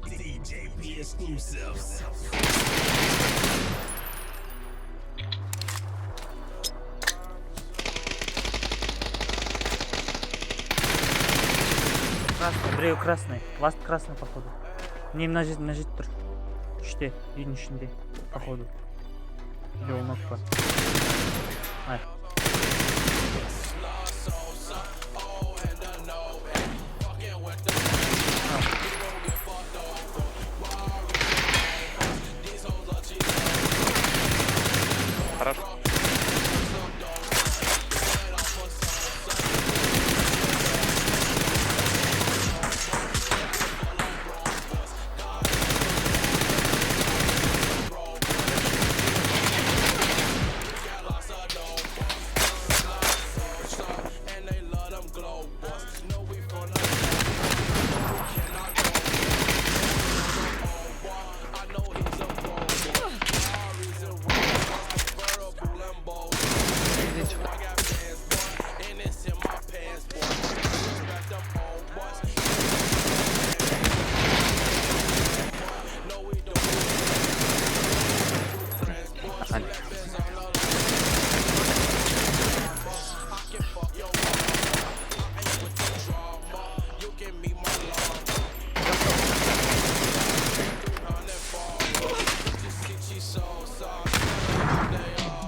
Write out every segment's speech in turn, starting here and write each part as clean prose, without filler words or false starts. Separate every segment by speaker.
Speaker 1: DJ P exclusives.
Speaker 2: Красный, біреу красный. Ласт красный, походу. Не, мына жерде тұр. Үште, үйдің ішінде, походу. Или ол нок па. Ай.
Speaker 3: Хорошо.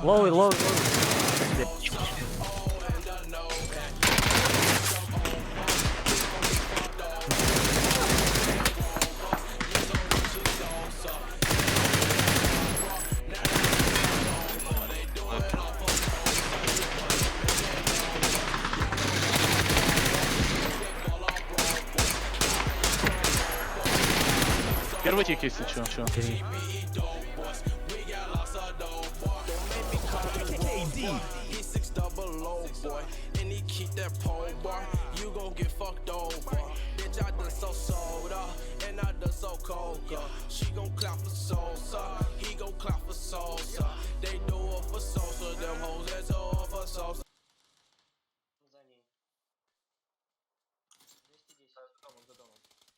Speaker 2: Лоу.
Speaker 3: Первый тик, если чё.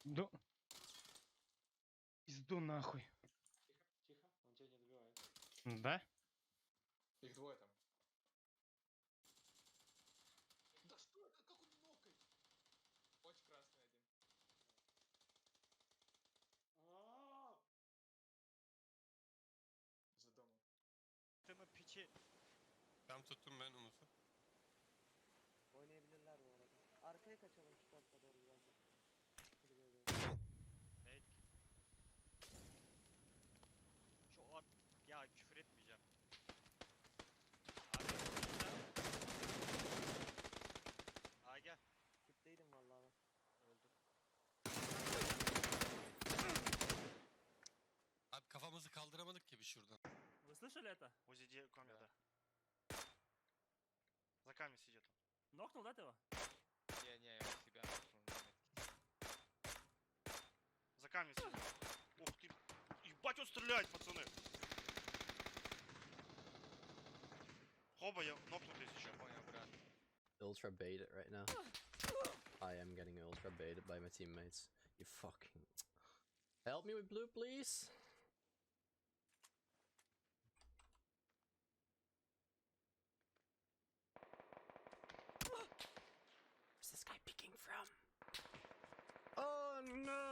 Speaker 4: Да. Пизду нахуй.
Speaker 5: Тихо, он тебя не добивает.
Speaker 4: Да?
Speaker 5: Их двое там. Да что это? Как он нокает? Очень красный один. За домом.
Speaker 4: Tema piçi.
Speaker 6: Tam tuttum ben Umut'u.
Speaker 7: Oynayabilirler bu arada. Arkaya kaçalım şu tarafa doğru biraz da.
Speaker 4: Evet. Şu at ya küfür etmeyeceğim. Abi burada. Gel.
Speaker 7: Kitleydim vallahi ben.
Speaker 4: Öldüm.
Speaker 6: Abi kafamızı kaldıramadık gibi şuradan.
Speaker 8: Вы слышали это?
Speaker 4: Узиди комната. За камень сидит он.
Speaker 8: Нокнул, да, ты его?
Speaker 5: Не, я у себя нокнул.
Speaker 4: За камень сидит. Ух ты. Ебать он стреляет, пацаны. Хоба, я нокнул здесь еще.
Speaker 5: Понял, брат.
Speaker 9: Ultra baited right now. I am getting ultra baited by my teammates. You fucking... Help me with blue, please! Where's this guy peeking from? Oh no!